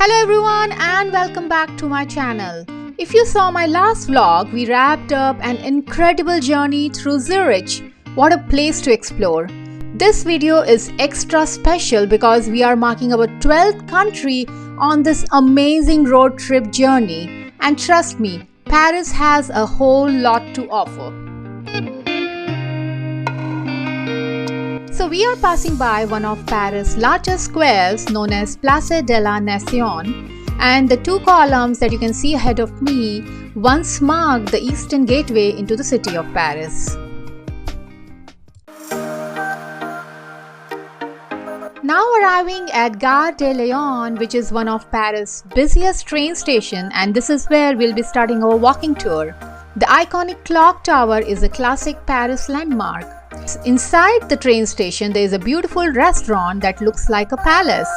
Hello everyone and welcome back to my channel. If you saw my last vlog, we wrapped up an incredible journey through Zurich. What a place to explore. This video is extra special because we are marking our 12th country on this amazing road trip journey. And trust me, Paris has a whole lot to offer. So we are passing by one of Paris' largest squares known as Place de la Nation, and the two columns that you can see ahead of me once marked the eastern gateway into the city of Paris. Now arriving at Gare deLyon, which is one of Paris' busiest train station, and this is where we'll be starting our walking tour. The iconic clock tower is a classic Paris landmark. Inside the train station, there is a beautiful restaurant that looks like a palace.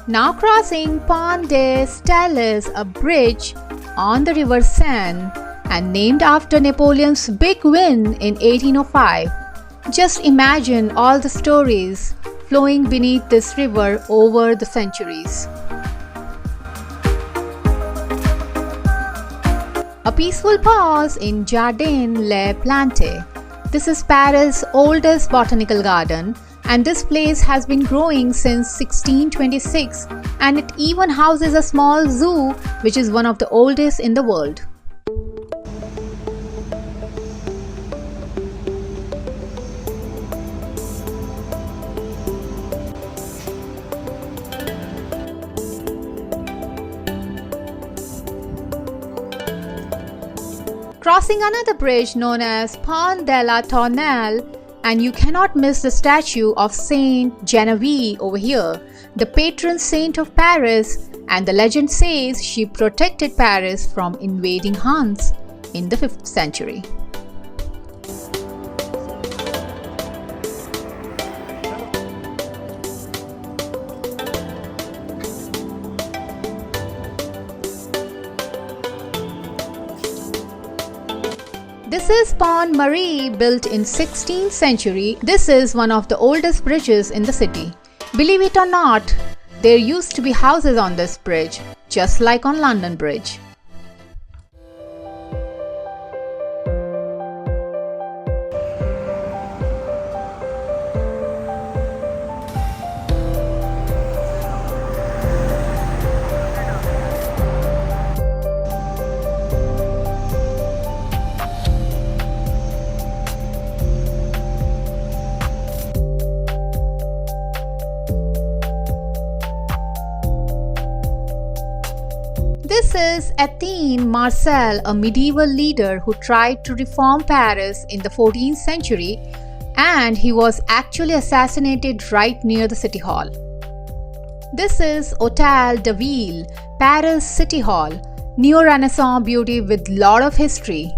Now crossing Pont des Steles, a bridge on the River Seine and named after Napoleon's big win in 1805. Just imagine all the stories flowing beneath this river over the centuries. A peaceful pause in Jardin Les Plantes. This is Paris' oldest botanical garden, and this place has been growing since 1626, and it even houses a small zoo which is one of the oldest in the world. Crossing another bridge known as Pont de la Tournelle, and you cannot miss the statue of Saint Genevieve over here, the patron saint of Paris, and the legend says she protected Paris from invading Huns in the 5th century. This is Pont Marie, built in 16th century. This is one of the oldest bridges in the city. Believe it or not, there used to be houses on this bridge, just like on London Bridge. This is Etienne Marcel, a medieval leader who tried to reform Paris in the 14th century, and he was actually assassinated right near the city hall. This is Hôtel de Ville, Paris City Hall, neo-Renaissance beauty with lot of history.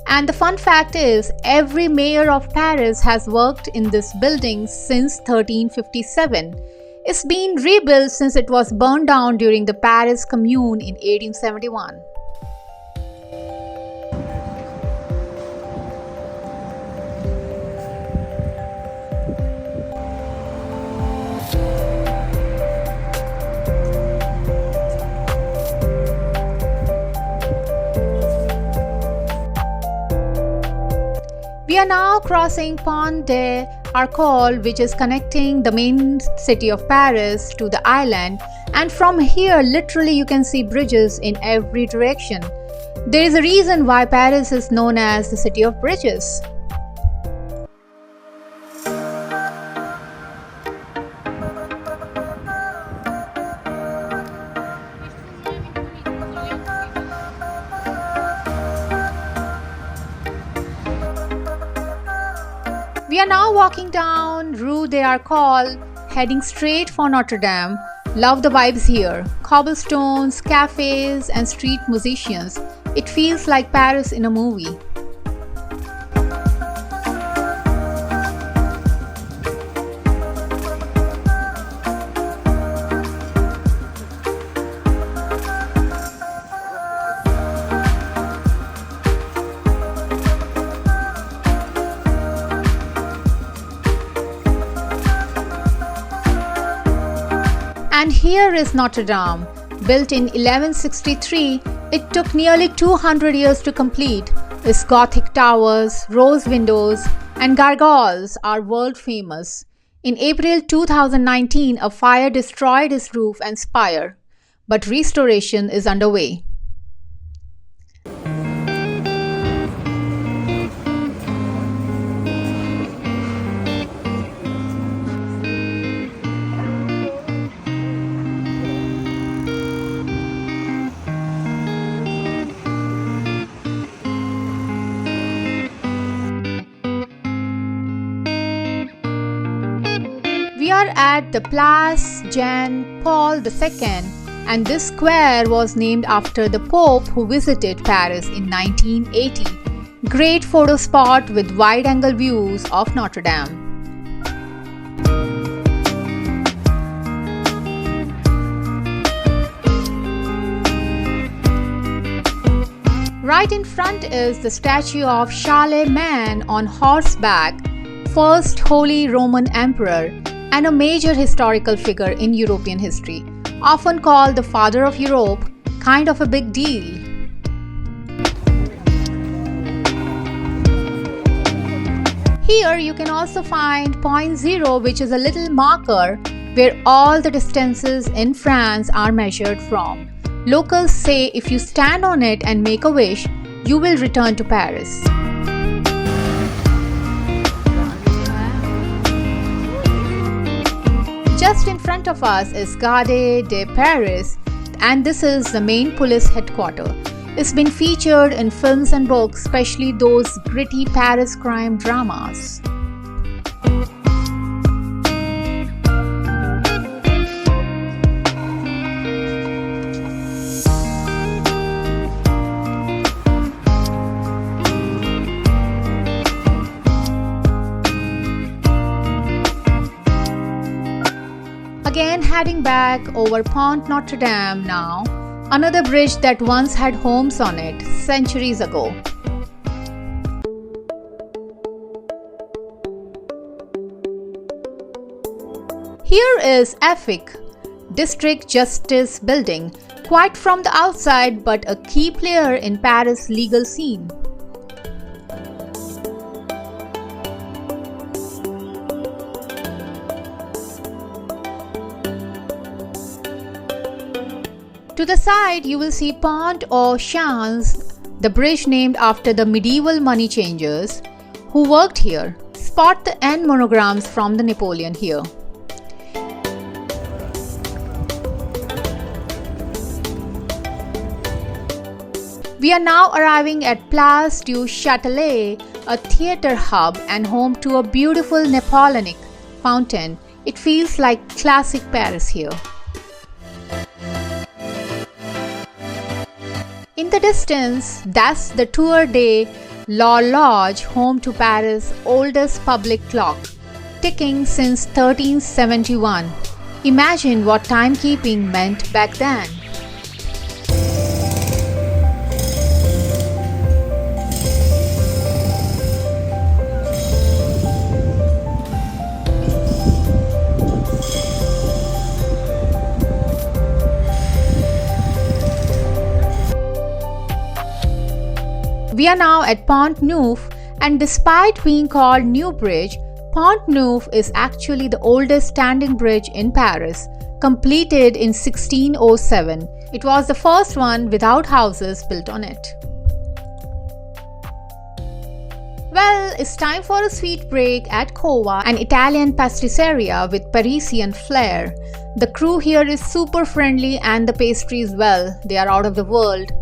And the fun fact is, every mayor of Paris has worked in this building since 1357. It's been rebuilt since it was burned down during the Paris Commune in 1871. We are now crossing Pont des Arcole, which is connecting the main city of Paris to the island, and from here literally you can see bridges in every direction. There is a reason why Paris is known as the city of bridges. We are now walking down Rue des Arcole, heading straight for Notredame. Love the vibes here. Cobblestones, cafes, and street musicians. It feels like Paris in a movie. And here is Notre Dame. Built in 1163, it took nearly 200 years to complete. Its Gothic towers, rose windows, and gargoyles are world famous. In April 2019, a fire destroyed its roof and spire, but restoration is underway. We are at the Place Jean Paul II, and this square was named after the Pope who visited Paris in 1980. Great photo spot with wide-angle views of Notre Dame. Right in front is the statue of Charlemagne on horseback, first Holy Roman Emperor, and a major historical figure in European history, often called the Father of Europe, kind of a big deal. Here you can also find Point Zero, which is a little marker where all the distances in France are measured from. Locals say if you stand on it and make a wish, you will return to Paris. Just in front of us is Gare de Paris, and this is the main police headquarters. It's been featured in films and books, especially those gritty Paris crime dramas. Again heading back over Pont Notre Dame now, another bridge that once had homes on it centuries ago. Here is EFIC, District Justice Building, quite from the outside but a key player in Paris' legal scene. To the side, you will see Pont aux Champs, the bridge named after the medieval money changers who worked here. Spot the N monograms from the Napoleon here. We are now arriving at Place du Châtelet, a theatre hub and home to a beautiful Napoleonic fountain. It feels like classic Paris here. In the distance, that's the Tour de l'Horloge, home to Paris' oldest public clock, ticking since 1371. Imagine what timekeeping meant back then. We are now at Pont Neuf, and despite being called New Bridge, Pont Neuf is actually the oldest standing bridge in Paris, completed in 1607. It was the first one without houses built on it. Well, it's time for a sweet break at Cova, an Italian pasticceria with Parisian flair. The crew here is super friendly and the pastries, well, they are out of the world.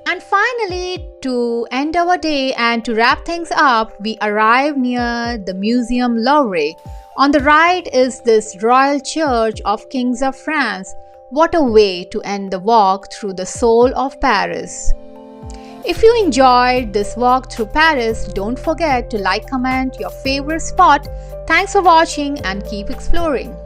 And finally, to end our day and to wrap things up, we arrive near the Museum Louvre. On the right is this Royal Church of Kings of France. What a way to end the walk through the soul of Paris. If you enjoyed this walk through Paris, don't forget to like, comment your favorite spot. Thanks for watching and keep exploring.